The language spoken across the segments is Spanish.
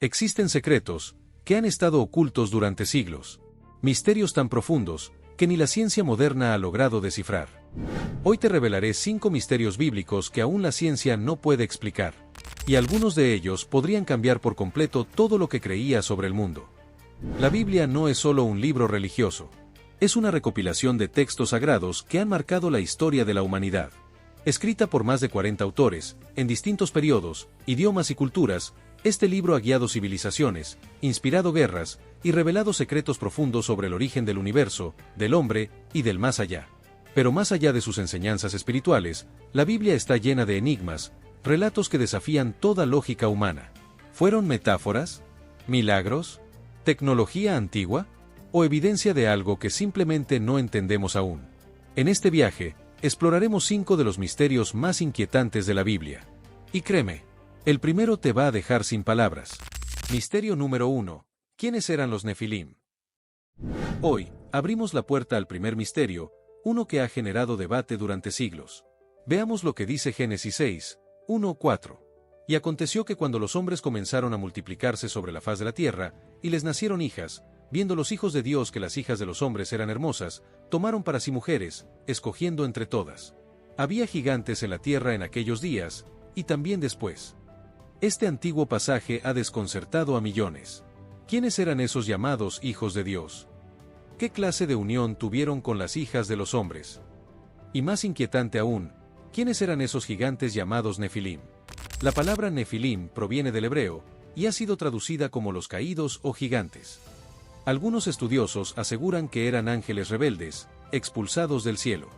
Existen secretos que han estado ocultos durante siglos. Misterios tan profundos que ni la ciencia moderna ha logrado descifrar. Hoy te revelaré 5 misterios bíblicos que aún la ciencia no puede explicar. Y algunos de ellos podrían cambiar por completo todo lo que creías sobre el mundo. La Biblia no es solo un libro religioso. Es una recopilación de textos sagrados que han marcado la historia de la humanidad. Escrita por más de 40 autores, en distintos periodos, idiomas y culturas, este libro ha guiado civilizaciones, inspirado guerras y revelado secretos profundos sobre el origen del universo, del hombre y del más allá. Pero más allá de sus enseñanzas espirituales, la Biblia está llena de enigmas, relatos que desafían toda lógica humana. ¿Fueron metáforas? ¿Milagros? ¿Tecnología antigua? ¿O evidencia de algo que simplemente no entendemos aún? En este viaje, exploraremos 5 de los misterios más inquietantes de la Biblia. Y créeme, el primero te va a dejar sin palabras. Misterio número 1. ¿Quiénes eran los Nefilim? Hoy, abrimos la puerta al primer misterio, uno que ha generado debate durante siglos. Veamos lo que dice Génesis 6, 1-4. Y aconteció que cuando los hombres comenzaron a multiplicarse sobre la faz de la tierra, y les nacieron hijas, viendo los hijos de Dios que las hijas de los hombres eran hermosas, tomaron para sí mujeres, escogiendo entre todas. Había gigantes en la tierra en aquellos días, y también después. Este antiguo pasaje ha desconcertado a millones. ¿Quiénes eran esos llamados hijos de Dios? ¿Qué clase de unión tuvieron con las hijas de los hombres? Y más inquietante aún, ¿quiénes eran esos gigantes llamados Nefilim? La palabra Nefilim proviene del hebreo, y ha sido traducida como los caídos o gigantes. Algunos estudiosos aseguran que eran ángeles rebeldes, expulsados del cielo.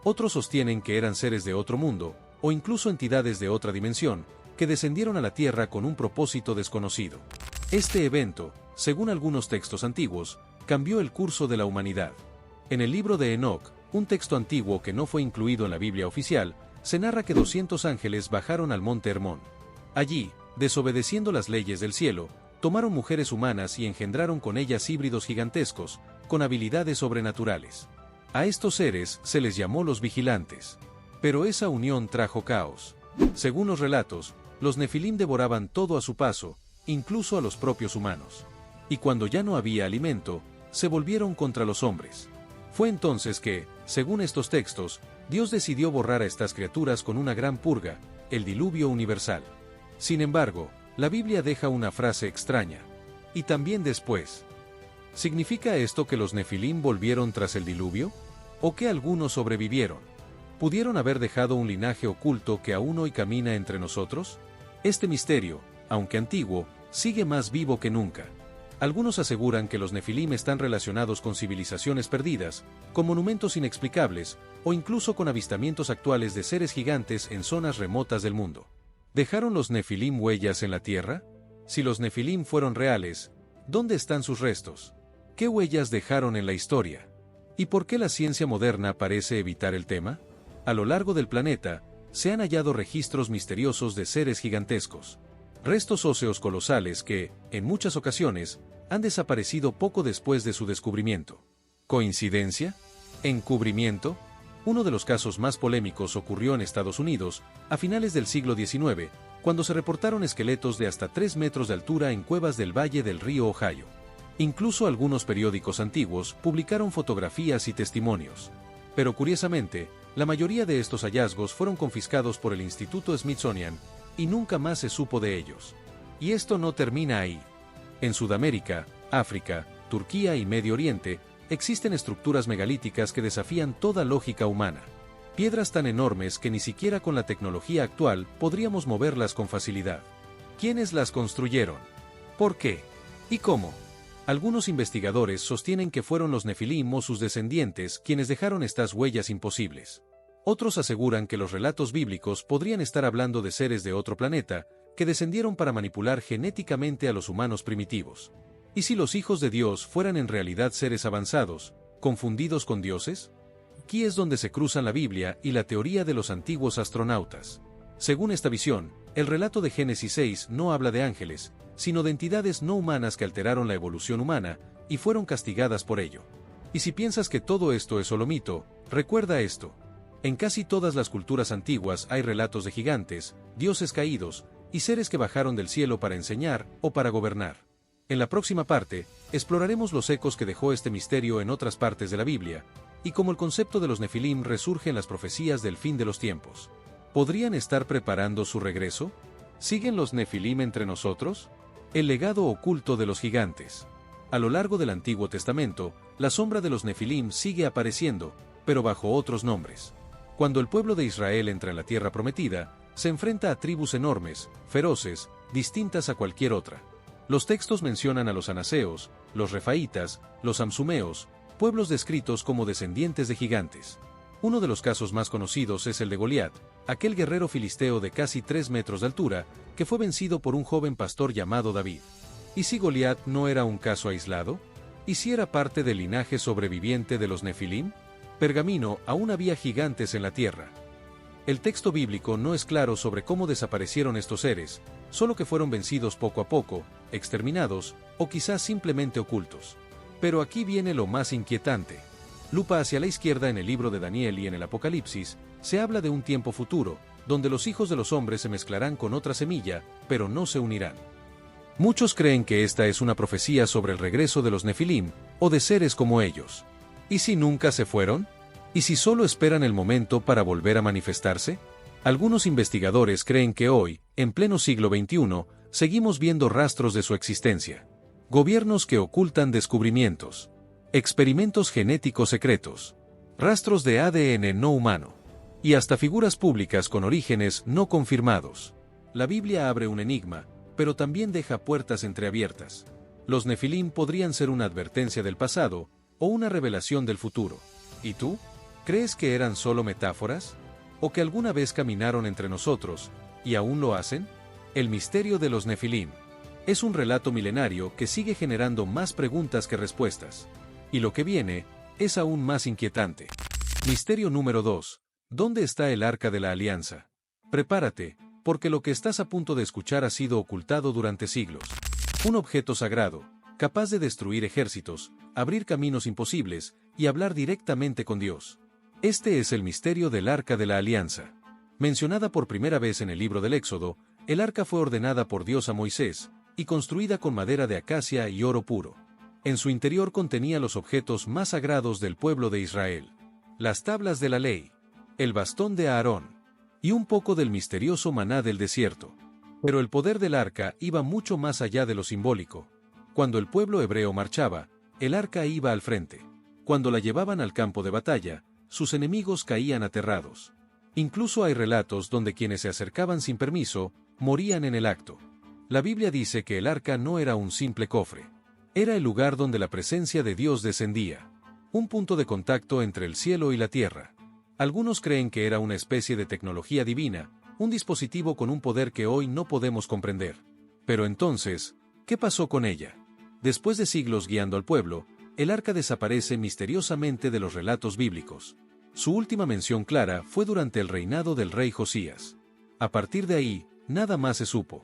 Otros sostienen que eran seres de otro mundo, o incluso entidades de otra dimensión, que descendieron a la tierra con un propósito desconocido. Este evento, según algunos textos antiguos, cambió el curso de la humanidad. En el libro de Enoc, un texto antiguo que no fue incluido en la Biblia oficial, se narra que 200 ángeles bajaron al monte Hermón. Allí, desobedeciendo las leyes del cielo, tomaron mujeres humanas y engendraron con ellas híbridos gigantescos, con habilidades sobrenaturales. A estos seres se les llamó los vigilantes. Pero esa unión trajo caos. Según los relatos, los Nefilim devoraban todo a su paso, incluso a los propios humanos. Y cuando ya no había alimento, se volvieron contra los hombres. Fue entonces que, según estos textos, Dios decidió borrar a estas criaturas con una gran purga, el diluvio universal. Sin embargo, la Biblia deja una frase extraña. Y también después. ¿Significa esto que los Nefilim volvieron tras el diluvio? ¿O que algunos sobrevivieron? ¿Pudieron haber dejado un linaje oculto que aún hoy camina entre nosotros? Este misterio, aunque antiguo, sigue más vivo que nunca. Algunos aseguran que los Nefilim están relacionados con civilizaciones perdidas, con monumentos inexplicables, o incluso con avistamientos actuales de seres gigantes en zonas remotas del mundo. ¿Dejaron los Nefilim huellas en la tierra? Si los Nefilim fueron reales, ¿dónde están sus restos? ¿Qué huellas dejaron en la historia? ¿Y por qué la ciencia moderna parece evitar el tema? A lo largo del planeta, se han hallado registros misteriosos de seres gigantescos. Restos óseos colosales que, en muchas ocasiones, han desaparecido poco después de su descubrimiento. ¿Coincidencia? ¿Encubrimiento? Uno de los casos más polémicos ocurrió en Estados Unidos, a finales del siglo XIX, cuando se reportaron esqueletos de hasta 3 metros de altura en cuevas del valle del río Ohio. Incluso algunos periódicos antiguos publicaron fotografías y testimonios. Pero curiosamente, la mayoría de estos hallazgos fueron confiscados por el Instituto Smithsonian, y nunca más se supo de ellos. Y esto no termina ahí. En Sudamérica, África, Turquía y Medio Oriente, existen estructuras megalíticas que desafían toda lógica humana. Piedras tan enormes que ni siquiera con la tecnología actual podríamos moverlas con facilidad. ¿Quiénes las construyeron? ¿Por qué? ¿Y cómo? Algunos investigadores sostienen que fueron los Nefilim o sus descendientes quienes dejaron estas huellas imposibles. Otros aseguran que los relatos bíblicos podrían estar hablando de seres de otro planeta, que descendieron para manipular genéticamente a los humanos primitivos. ¿Y si los hijos de Dios fueran en realidad seres avanzados, confundidos con dioses? Aquí es donde se cruzan la Biblia y la teoría de los antiguos astronautas. Según esta visión, el relato de Génesis 6 no habla de ángeles, sino de entidades no humanas que alteraron la evolución humana, y fueron castigadas por ello. Y si piensas que todo esto es solo mito, recuerda esto. En casi todas las culturas antiguas hay relatos de gigantes, dioses caídos, y seres que bajaron del cielo para enseñar o para gobernar. En la próxima parte, exploraremos los ecos que dejó este misterio en otras partes de la Biblia, y cómo el concepto de los Nefilim resurge en las profecías del fin de los tiempos. ¿Podrían estar preparando su regreso? ¿Siguen los Nefilim entre nosotros? El legado oculto de los gigantes. A lo largo del Antiguo Testamento, la sombra de los Nefilim sigue apareciendo, pero bajo otros nombres. Cuando el pueblo de Israel entra en la tierra prometida, se enfrenta a tribus enormes, feroces, distintas a cualquier otra. Los textos mencionan a los anaseos, los refaítas, los amsumeos, pueblos descritos como descendientes de gigantes. Uno de los casos más conocidos es el de Goliat, aquel guerrero filisteo de casi 3 metros de altura, que fue vencido por un joven pastor llamado David. ¿Y si Goliat no era un caso aislado? ¿Y si era parte del linaje sobreviviente de los Nefilim? Pergamino, aún había gigantes en la tierra. El texto bíblico no es claro sobre cómo desaparecieron estos seres, solo que fueron vencidos poco a poco, exterminados, o quizás simplemente ocultos. Pero aquí viene lo más inquietante. Lupa hacia la izquierda en el libro de Daniel y en el Apocalipsis, se habla de un tiempo futuro, donde los hijos de los hombres se mezclarán con otra semilla, pero no se unirán. Muchos creen que esta es una profecía sobre el regreso de los Nefilim, o de seres como ellos. ¿Y si nunca se fueron? ¿Y si solo esperan el momento para volver a manifestarse? Algunos investigadores creen que hoy, en pleno siglo XXI, seguimos viendo rastros de su existencia. Gobiernos que ocultan descubrimientos. Experimentos genéticos secretos. Rastros de ADN no humano. Y hasta figuras públicas con orígenes no confirmados. La Biblia abre un enigma, pero también deja puertas entreabiertas. Los Nefilim podrían ser una advertencia del pasado, o una revelación del futuro. ¿Y tú? ¿Crees que eran solo metáforas? ¿O que alguna vez caminaron entre nosotros, y aún lo hacen? El misterio de los Nefilim. Es un relato milenario que sigue generando más preguntas que respuestas. Y lo que viene, es aún más inquietante. Misterio número 2. ¿Dónde está el Arca de la Alianza? Prepárate, porque lo que estás a punto de escuchar ha sido ocultado durante siglos. Un objeto sagrado, capaz de destruir ejércitos, abrir caminos imposibles, y hablar directamente con Dios. Este es el misterio del Arca de la Alianza. Mencionada por primera vez en el libro del Éxodo, el arca fue ordenada por Dios a Moisés, y construida con madera de acacia y oro puro. En su interior contenía los objetos más sagrados del pueblo de Israel: las tablas de la ley, el bastón de Aarón, y un poco del misterioso maná del desierto. Pero el poder del arca iba mucho más allá de lo simbólico. Cuando el pueblo hebreo marchaba, el arca iba al frente. Cuando la llevaban al campo de batalla, sus enemigos caían aterrados. Incluso hay relatos donde quienes se acercaban sin permiso, morían en el acto. La Biblia dice que el arca no era un simple cofre. Era el lugar donde la presencia de Dios descendía. Un punto de contacto entre el cielo y la tierra. Algunos creen que era una especie de tecnología divina, un dispositivo con un poder que hoy no podemos comprender. Pero entonces, ¿qué pasó con ella? Después de siglos guiando al pueblo, el arca desaparece misteriosamente de los relatos bíblicos. Su última mención clara fue durante el reinado del rey Josías. A partir de ahí, nada más se supo.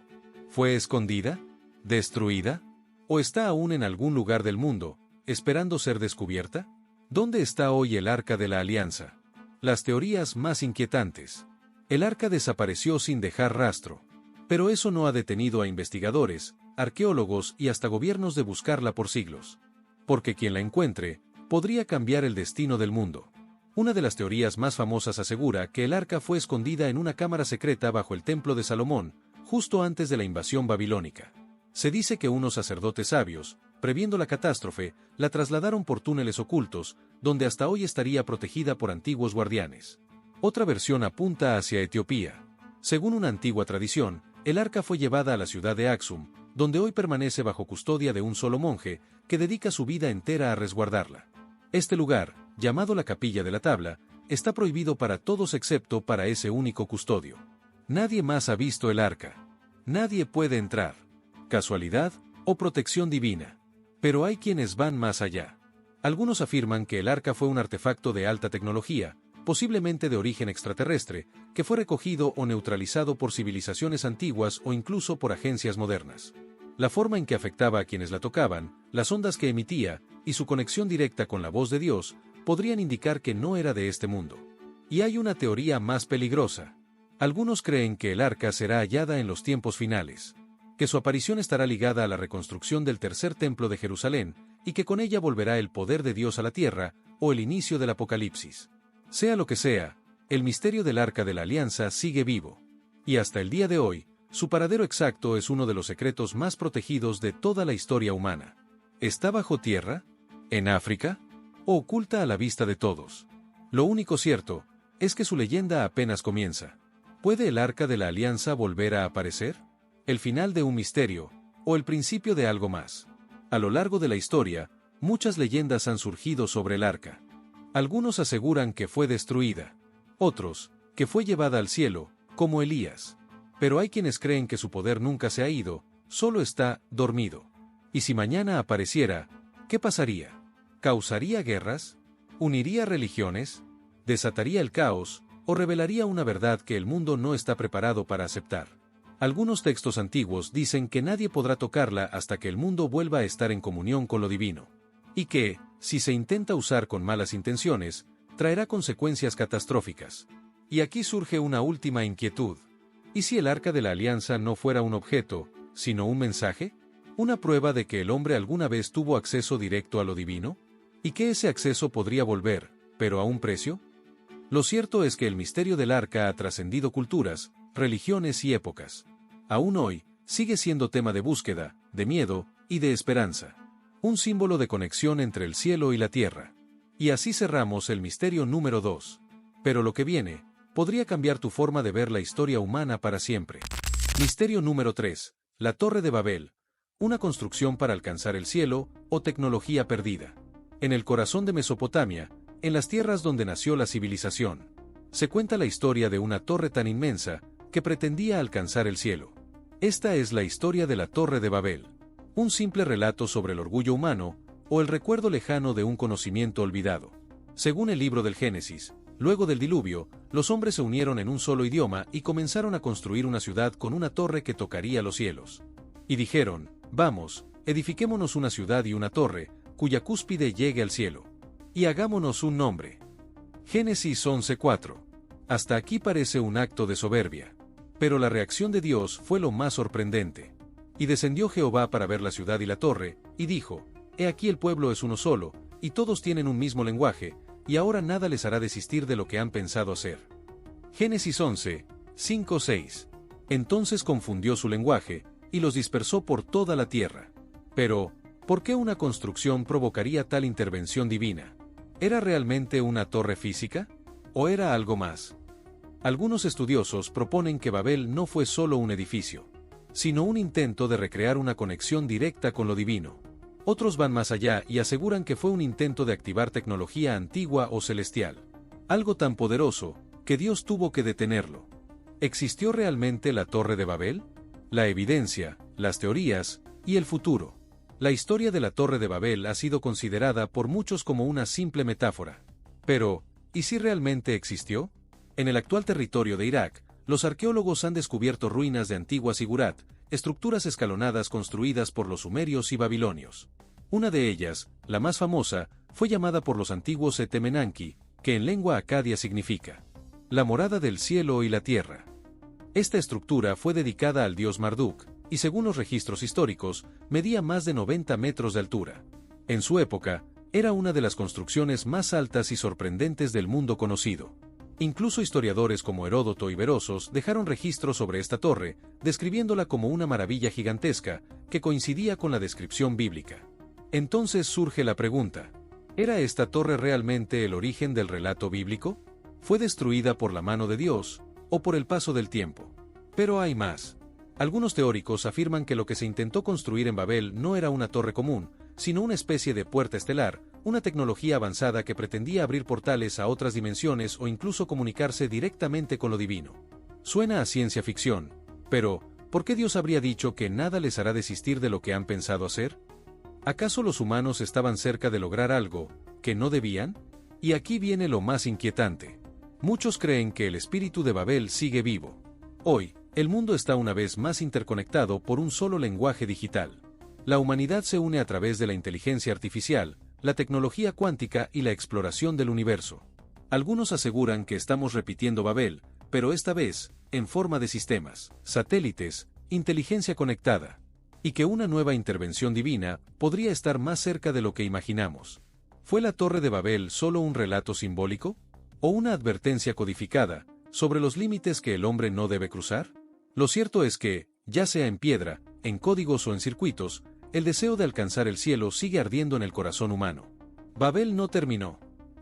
¿Fue escondida? ¿Destruida? ¿O está aún en algún lugar del mundo, esperando ser descubierta? ¿Dónde está hoy el Arca de la Alianza? Las teorías más inquietantes. El arca desapareció sin dejar rastro. Pero eso no ha detenido a investigadores, arqueólogos y hasta gobiernos de buscarla por siglos. Porque quien la encuentre, podría cambiar el destino del mundo. Una de las teorías más famosas asegura que el arca fue escondida en una cámara secreta bajo el templo de Salomón, justo antes de la invasión babilónica. Se dice que unos sacerdotes sabios, previendo la catástrofe, la trasladaron por túneles ocultos, donde hasta hoy estaría protegida por antiguos guardianes. Otra versión apunta hacia Etiopía. Según una antigua tradición, el arca fue llevada a la ciudad de Axum, donde hoy permanece bajo custodia de un solo monje, que dedica su vida entera a resguardarla. Este lugar, llamado la Capilla de la Tabla, está prohibido para todos excepto para ese único custodio. Nadie más ha visto el arca. Nadie puede entrar. ¿Casualidad o protección divina? Pero hay quienes van más allá. Algunos afirman que el arca fue un artefacto de alta tecnología, posiblemente de origen extraterrestre, que fue recogido o neutralizado por civilizaciones antiguas o incluso por agencias modernas. La forma en que afectaba a quienes la tocaban, las ondas que emitía, y su conexión directa con la voz de Dios, podrían indicar que no era de este mundo. Y hay una teoría más peligrosa. Algunos creen que el arca será hallada en los tiempos finales, que su aparición estará ligada a la reconstrucción del tercer templo de Jerusalén, y que con ella volverá el poder de Dios a la tierra, o el inicio del Apocalipsis. Sea lo que sea, el misterio del Arca de la Alianza sigue vivo. Y hasta el día de hoy, su paradero exacto es uno de los secretos más protegidos de toda la historia humana. ¿Está bajo tierra? ¿En África? ¿O oculta a la vista de todos? Lo único cierto es que su leyenda apenas comienza. ¿Puede el Arca de la Alianza volver a aparecer? ¿El final de un misterio, o el principio de algo más? A lo largo de la historia, muchas leyendas han surgido sobre el Arca. Algunos aseguran que fue destruida. Otros, que fue llevada al cielo, como Elías. Pero hay quienes creen que su poder nunca se ha ido, solo está dormido. Y si mañana apareciera, ¿qué pasaría? ¿Causaría guerras? ¿Uniría religiones? ¿Desataría el caos? ¿O revelaría una verdad que el mundo no está preparado para aceptar? Algunos textos antiguos dicen que nadie podrá tocarla hasta que el mundo vuelva a estar en comunión con lo divino. Y que, si se intenta usar con malas intenciones, traerá consecuencias catastróficas. Y aquí surge una última inquietud. ¿Y si el Arca de la Alianza no fuera un objeto, sino un mensaje? ¿Una prueba de que el hombre alguna vez tuvo acceso directo a lo divino? ¿Y que ese acceso podría volver, pero a un precio? Lo cierto es que el misterio del Arca ha trascendido culturas, religiones y épocas. Aún hoy, sigue siendo tema de búsqueda, de miedo y de esperanza. Un símbolo de conexión entre el cielo y la tierra. Y así cerramos el misterio número 2. Pero lo que viene, podría cambiar tu forma de ver la historia humana para siempre. Misterio número 3. La Torre de Babel. Una construcción para alcanzar el cielo, o tecnología perdida. En el corazón de Mesopotamia, en las tierras donde nació la civilización, se cuenta la historia de una torre tan inmensa, que pretendía alcanzar el cielo. Esta es la historia de la Torre de Babel. Un simple relato sobre el orgullo humano, o el recuerdo lejano de un conocimiento olvidado. Según el libro del Génesis, luego del diluvio, los hombres se unieron en un solo idioma y comenzaron a construir una ciudad con una torre que tocaría los cielos. Y dijeron, vamos, edifiquémonos una ciudad y una torre, cuya cúspide llegue al cielo. Y hagámonos un nombre. Génesis 11:4. Hasta aquí parece un acto de soberbia. Pero la reacción de Dios fue lo más sorprendente. Y descendió Jehová para ver la ciudad y la torre, y dijo, he aquí el pueblo es uno solo, y todos tienen un mismo lenguaje, y ahora nada les hará desistir de lo que han pensado hacer. Génesis 11:5-6. Entonces confundió su lenguaje, y los dispersó por toda la tierra. Pero, ¿por qué una construcción provocaría tal intervención divina? ¿Era realmente una torre física? ¿O era algo más? Algunos estudiosos proponen que Babel no fue solo un edificio, sino un intento de recrear una conexión directa con lo divino. Otros van más allá y aseguran que fue un intento de activar tecnología antigua o celestial. Algo tan poderoso, que Dios tuvo que detenerlo. ¿Existió realmente la Torre de Babel? La evidencia, las teorías, y el futuro. La historia de la Torre de Babel ha sido considerada por muchos como una simple metáfora. Pero, ¿y si realmente existió? En el actual territorio de Irak, los arqueólogos han descubierto ruinas de antiguas zigurat, estructuras escalonadas construidas por los sumerios y babilonios. Una de ellas, la más famosa, fue llamada por los antiguos Etemenanki, que en lengua acadia significa la morada del cielo y la tierra. Esta estructura fue dedicada al dios Marduk, y según los registros históricos, medía más de 90 metros de altura. En su época, era una de las construcciones más altas y sorprendentes del mundo conocido. Incluso historiadores como Heródoto y Berosos dejaron registros sobre esta torre, describiéndola como una maravilla gigantesca, que coincidía con la descripción bíblica. Entonces surge la pregunta, ¿era esta torre realmente el origen del relato bíblico? ¿Fue destruida por la mano de Dios, o por el paso del tiempo? Pero hay más. Algunos teóricos afirman que lo que se intentó construir en Babel no era una torre común, sino una especie de puerta estelar, una tecnología avanzada que pretendía abrir portales a otras dimensiones o incluso comunicarse directamente con lo divino. Suena a ciencia ficción, pero, ¿por qué Dios habría dicho que nada les hará desistir de lo que han pensado hacer? ¿Acaso los humanos estaban cerca de lograr algo que no debían? Y aquí viene lo más inquietante. Muchos creen que el espíritu de Babel sigue vivo. Hoy, el mundo está una vez más interconectado por un solo lenguaje digital. La humanidad se une a través de la inteligencia artificial, la tecnología cuántica y la exploración del universo. Algunos aseguran que estamos repitiendo Babel, pero esta vez, en forma de sistemas, satélites, inteligencia conectada. Y que una nueva intervención divina podría estar más cerca de lo que imaginamos. ¿Fue la Torre de Babel solo un relato simbólico? ¿O una advertencia codificada sobre los límites que el hombre no debe cruzar? Lo cierto es que, ya sea en piedra, en códigos o en circuitos, el deseo de alcanzar el cielo sigue ardiendo en el corazón humano. Babel no terminó.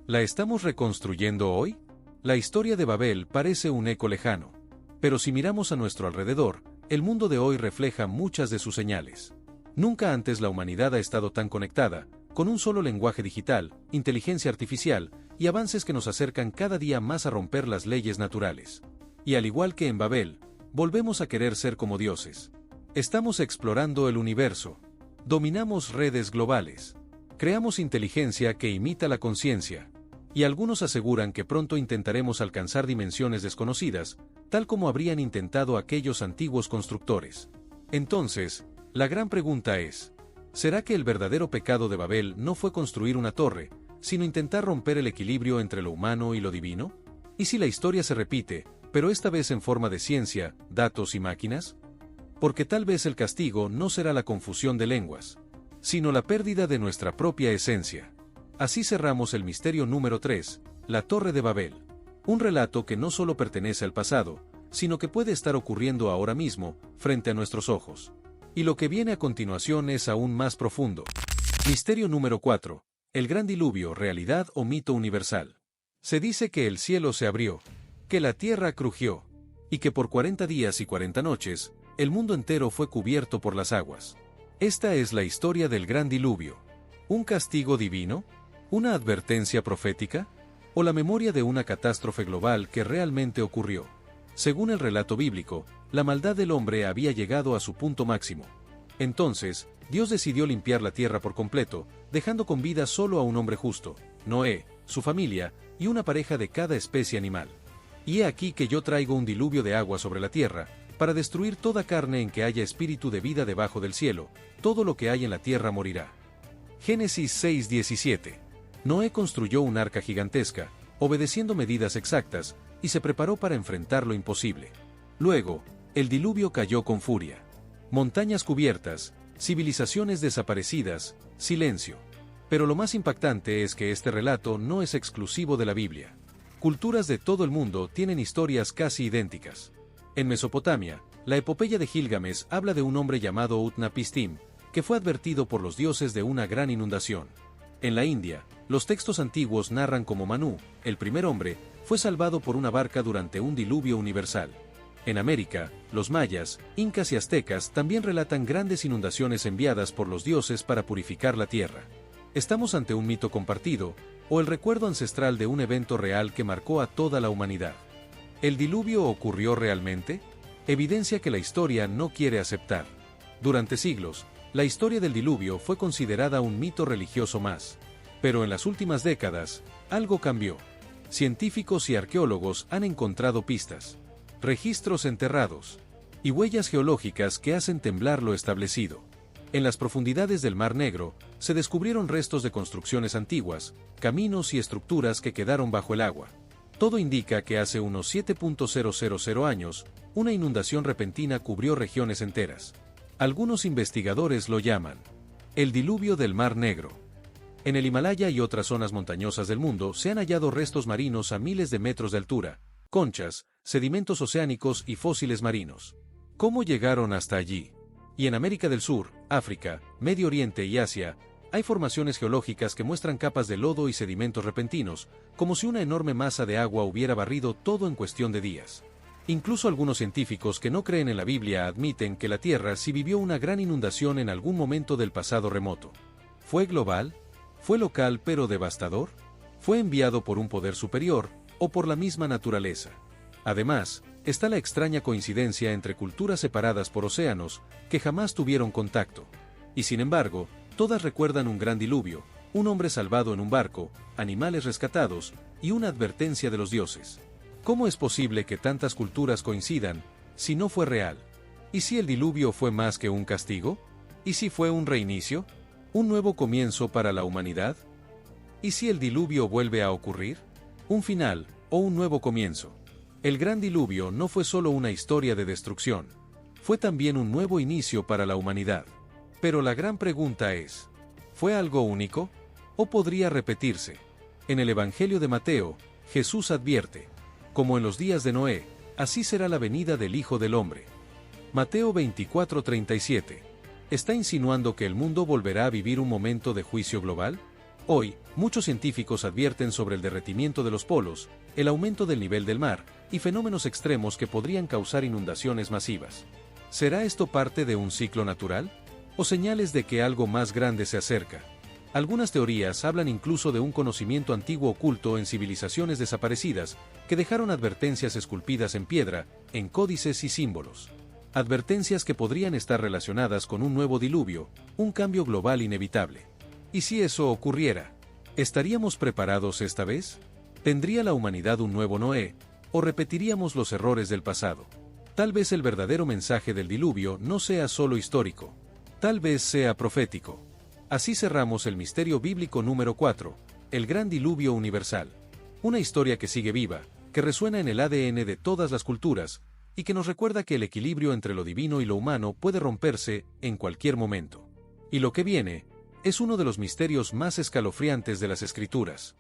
¿La estamos reconstruyendo hoy? La historia de Babel parece un eco lejano. Pero si miramos a nuestro alrededor, el mundo de hoy refleja muchas de sus señales. Nunca antes la humanidad ha estado tan conectada, con un solo lenguaje digital, inteligencia artificial y avances que nos acercan cada día más a romper las leyes naturales. Y al igual que en Babel, volvemos a querer ser como dioses. Estamos explorando el universo. Dominamos redes globales. Creamos inteligencia que imita la conciencia. Y algunos aseguran que pronto intentaremos alcanzar dimensiones desconocidas, tal como habrían intentado aquellos antiguos constructores. Entonces, la gran pregunta es, ¿será que el verdadero pecado de Babel no fue construir una torre, sino intentar romper el equilibrio entre lo humano y lo divino? ¿Y si la historia se repite, pero esta vez en forma de ciencia, datos y máquinas? Porque tal vez el castigo no será la confusión de lenguas, sino la pérdida de nuestra propia esencia. Así cerramos el misterio número 3, la Torre de Babel. Un relato que no solo pertenece al pasado, sino que puede estar ocurriendo ahora mismo, frente a nuestros ojos. Y lo que viene a continuación es aún más profundo. Misterio número 4. El gran diluvio, realidad o mito universal. Se dice que el cielo se abrió, que la tierra crujió, y que por 40 días y 40 noches, el mundo entero fue cubierto por las aguas. Esta es la historia del gran diluvio. ¿Un castigo divino? ¿Una advertencia profética? ¿O la memoria de una catástrofe global que realmente ocurrió? Según el relato bíblico, la maldad del hombre había llegado a su punto máximo. Entonces, Dios decidió limpiar la tierra por completo, dejando con vida solo a un hombre justo, Noé, su familia, y una pareja de cada especie animal. Y he aquí que yo traigo un diluvio de agua sobre la tierra, para destruir toda carne en que haya espíritu de vida debajo del cielo, todo lo que hay en la tierra morirá. Génesis 6:17. Noé construyó un arca gigantesca, obedeciendo medidas exactas, y se preparó para enfrentar lo imposible. Luego, el diluvio cayó con furia. Montañas cubiertas, civilizaciones desaparecidas, silencio. Pero lo más impactante es que este relato no es exclusivo de la Biblia. Culturas de todo el mundo tienen historias casi idénticas. En Mesopotamia, la epopeya de Gilgamesh habla de un hombre llamado Utnapishtim, que fue advertido por los dioses de una gran inundación. En la India, los textos antiguos narran cómo Manú, el primer hombre, fue salvado por una barca durante un diluvio universal. En América, los mayas, incas y aztecas también relatan grandes inundaciones enviadas por los dioses para purificar la tierra. ¿Estamos ante un mito compartido, o el recuerdo ancestral de un evento real que marcó a toda la humanidad? ¿El diluvio ocurrió realmente? Evidencia que la historia no quiere aceptar. Durante siglos, la historia del diluvio fue considerada un mito religioso más. Pero en las últimas décadas, algo cambió. Científicos y arqueólogos han encontrado pistas, registros enterrados y huellas geológicas que hacen temblar lo establecido. En las profundidades del Mar Negro, se descubrieron restos de construcciones antiguas, caminos y estructuras que quedaron bajo el agua. Todo indica que hace unos 7.000 años, una inundación repentina cubrió regiones enteras. Algunos investigadores lo llaman el diluvio del Mar Negro. En el Himalaya y otras zonas montañosas del mundo se han hallado restos marinos a miles de metros de altura, conchas, sedimentos oceánicos y fósiles marinos. ¿Cómo llegaron hasta allí? Y en América del Sur, África, Medio Oriente y Asia, hay formaciones geológicas que muestran capas de lodo y sedimentos repentinos, como si una enorme masa de agua hubiera barrido todo en cuestión de días. Incluso algunos científicos que no creen en la Biblia admiten que la Tierra sí vivió una gran inundación en algún momento del pasado remoto. ¿Fue global? ¿Fue local pero devastador? ¿Fue enviado por un poder superior o por la misma naturaleza? Además, está la extraña coincidencia entre culturas separadas por océanos que jamás tuvieron contacto. Y sin embargo, todas recuerdan un gran diluvio, un hombre salvado en un barco, animales rescatados y una advertencia de los dioses. ¿Cómo es posible que tantas culturas coincidan, si no fue real? ¿Y si el diluvio fue más que un castigo? ¿Y si fue un reinicio? ¿Un nuevo comienzo para la humanidad? ¿Y si el diluvio vuelve a ocurrir? ¿Un final o un nuevo comienzo? El gran diluvio no fue solo una historia de destrucción, fue también un nuevo inicio para la humanidad. Pero la gran pregunta es, ¿fue algo único? ¿O podría repetirse? En el Evangelio de Mateo, Jesús advierte, como en los días de Noé, así será la venida del Hijo del Hombre. Mateo 24:37. ¿Está insinuando que el mundo volverá a vivir un momento de juicio global? Hoy, muchos científicos advierten sobre el derretimiento de los polos, el aumento del nivel del mar, y fenómenos extremos que podrían causar inundaciones masivas. ¿Será esto parte de un ciclo natural? ¿O señales de que algo más grande se acerca? Algunas teorías hablan incluso de un conocimiento antiguo oculto en civilizaciones desaparecidas, que dejaron advertencias esculpidas en piedra, en códices y símbolos. Advertencias que podrían estar relacionadas con un nuevo diluvio, un cambio global inevitable. ¿Y si eso ocurriera? ¿Estaríamos preparados esta vez? ¿Tendría la humanidad un nuevo Noé? ¿O repetiríamos los errores del pasado? Tal vez el verdadero mensaje del diluvio no sea solo histórico. Tal vez sea profético. Así cerramos el misterio bíblico número 4, el gran diluvio universal. Una historia que sigue viva, que resuena en el ADN de todas las culturas, y que nos recuerda que el equilibrio entre lo divino y lo humano puede romperse en cualquier momento. Y lo que viene es uno de los misterios más escalofriantes de las Escrituras.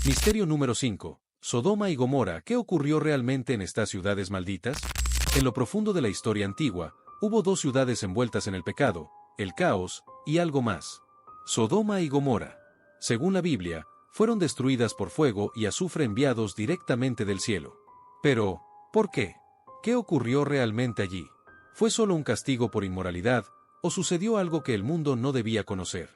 Misterio número 5. Sodoma y Gomorra. ¿Qué ocurrió realmente en estas ciudades malditas? En lo profundo de la historia antigua, hubo dos ciudades envueltas en el pecado, el caos y algo más. Sodoma y Gomorra. Según la Biblia, fueron destruidas por fuego y azufre enviados directamente del cielo. Pero, ¿por qué? ¿Qué ocurrió realmente allí? ¿Fue solo un castigo por inmoralidad, o sucedió algo que el mundo no debía conocer?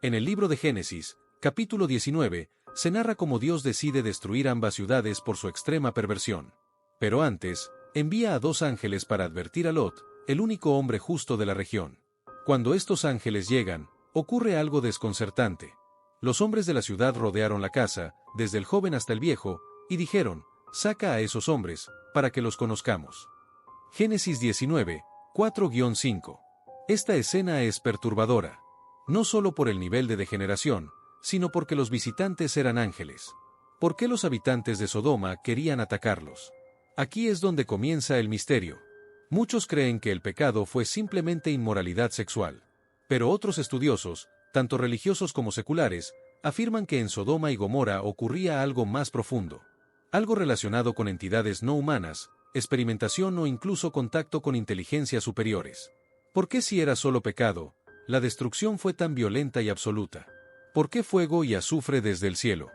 En el libro de Génesis, capítulo 19, se narra cómo Dios decide destruir ambas ciudades por su extrema perversión. Pero antes, envía a dos ángeles para advertir a Lot, el único hombre justo de la región. Cuando estos ángeles llegan, ocurre algo desconcertante. Los hombres de la ciudad rodearon la casa, desde el joven hasta el viejo, y dijeron, «Saca a esos hombres, para que los conozcamos». Génesis 19, 4-5. Esta escena es perturbadora. No solo por el nivel de degeneración, sino porque los visitantes eran ángeles. ¿Por qué los habitantes de Sodoma querían atacarlos? Aquí es donde comienza el misterio. Muchos creen que el pecado fue simplemente inmoralidad sexual. Pero otros estudiosos, tanto religiosos como seculares, afirman que en Sodoma y Gomorra ocurría algo más profundo. Algo relacionado con entidades no humanas, experimentación o incluso contacto con inteligencias superiores. ¿Por qué si era solo pecado, la destrucción fue tan violenta y absoluta? ¿Por qué fuego y azufre desde el cielo?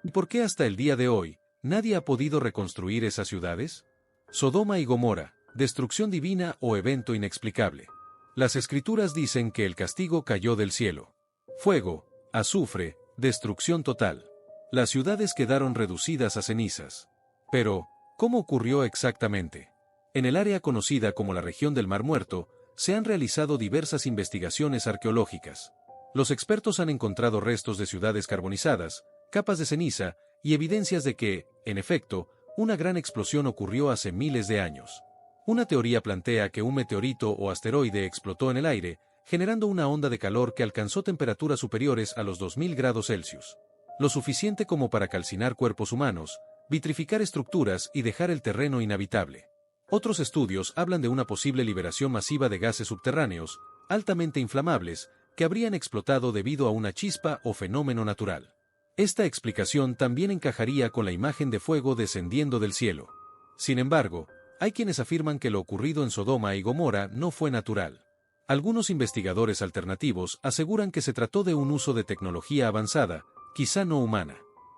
¿Y por qué hasta el día de hoy, nadie ha podido reconstruir esas ciudades? Sodoma y Gomorra, destrucción divina o evento inexplicable. Las Escrituras dicen que el castigo cayó del cielo. Fuego, azufre, destrucción total. Las ciudades quedaron reducidas a cenizas. Pero, ¿cómo ocurrió exactamente? En el área conocida como la región del Mar Muerto, se han realizado diversas investigaciones arqueológicas. Los expertos han encontrado restos de ciudades carbonizadas, capas de ceniza, y evidencias de que, en efecto, una gran explosión ocurrió hace miles de años. Una teoría plantea que un meteorito o asteroide explotó en el aire, generando una onda de calor que alcanzó temperaturas superiores a los 2000 grados Celsius. Lo suficiente como para calcinar cuerpos humanos, vitrificar estructuras y dejar el terreno inhabitable. Otros estudios hablan de una posible liberación masiva de gases subterráneos, altamente inflamables, que habrían explotado debido a una chispa o fenómeno natural. Esta explicación también encajaría con la imagen de fuego descendiendo del cielo. Sin embargo, hay quienes afirman que lo ocurrido en Sodoma y Gomorra no fue natural. Algunos investigadores alternativos aseguran que se trató de un uso de tecnología avanzada, quizá no humana.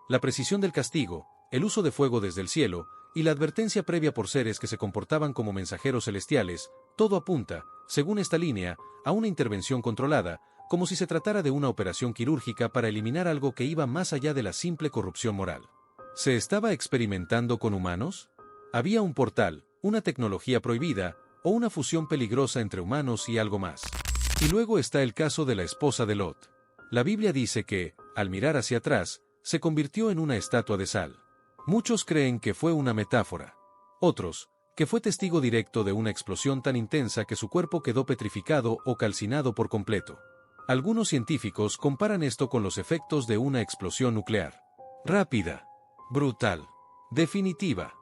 La precisión del castigo, el uso de fuego desde el cielo, y la advertencia previa por seres que se comportaban como mensajeros celestiales, todo apunta, según esta línea, a una intervención controlada, como si se tratara de una operación quirúrgica para eliminar algo que iba más allá de la simple corrupción moral. ¿Se estaba experimentando con humanos? ¿Había un portal, una tecnología prohibida, o una fusión peligrosa entre humanos y algo más? Y luego está el caso de la esposa de Lot. La Biblia dice que, al mirar hacia atrás, se convirtió en una estatua de sal. Muchos creen que fue una metáfora. Otros, que fue testigo directo de una explosión tan intensa que su cuerpo quedó petrificado o calcinado por completo. Algunos científicos comparan esto con los efectos de una explosión nuclear. Rápida, brutal, definitiva.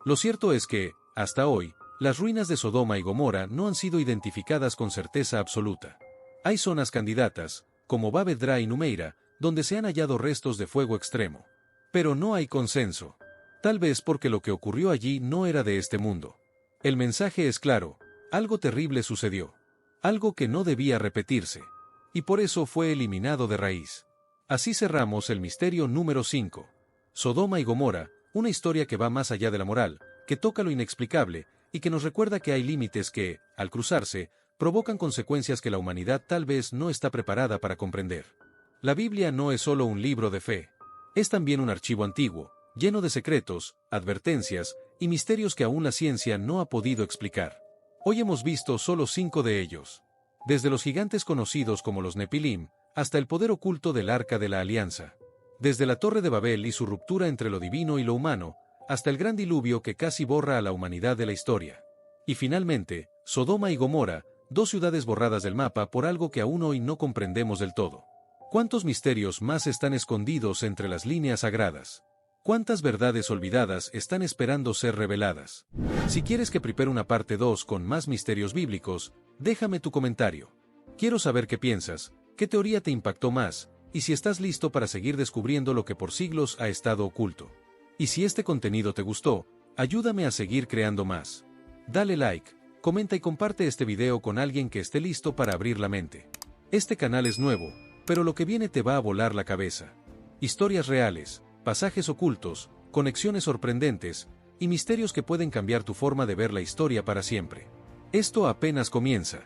Lo cierto es que, hasta hoy, las ruinas de Sodoma y Gomorra no han sido identificadas con certeza absoluta. Hay zonas candidatas, como Bab Edra y Numeira, donde se han hallado restos de fuego extremo. Pero no hay consenso. Tal vez porque lo que ocurrió allí no era de este mundo. El mensaje es claro: algo terrible sucedió. Algo que no debía repetirse. Y por eso fue eliminado de raíz. Así cerramos el misterio número 5. Sodoma y Gomorra, una historia que va más allá de la moral, que toca lo inexplicable, y que nos recuerda que hay límites que, al cruzarse, provocan consecuencias que la humanidad tal vez no está preparada para comprender. La Biblia no es solo un libro de fe. Es también un archivo antiguo, lleno de secretos, advertencias y misterios que aún la ciencia no ha podido explicar. Hoy hemos visto solo 5 de ellos. Desde los gigantes conocidos como los Nepilim, hasta el poder oculto del Arca de la Alianza. Desde la Torre de Babel y su ruptura entre lo divino y lo humano, hasta el gran diluvio que casi borra a la humanidad de la historia. Y finalmente, Sodoma y Gomorra, 2 ciudades borradas del mapa por algo que aún hoy no comprendemos del todo. ¿Cuántos misterios más están escondidos entre las líneas sagradas? ¿Cuántas verdades olvidadas están esperando ser reveladas? Si quieres que prepare una parte 2 con más misterios bíblicos, déjame tu comentario. Quiero saber qué piensas, qué teoría te impactó más, y si estás listo para seguir descubriendo lo que por siglos ha estado oculto. Y si este contenido te gustó, ayúdame a seguir creando más. Dale like, comenta y comparte este video con alguien que esté listo para abrir la mente. Este canal es nuevo, pero lo que viene te va a volar la cabeza. Historias reales, pasajes ocultos, conexiones sorprendentes, y misterios que pueden cambiar tu forma de ver la historia para siempre. Esto apenas comienza.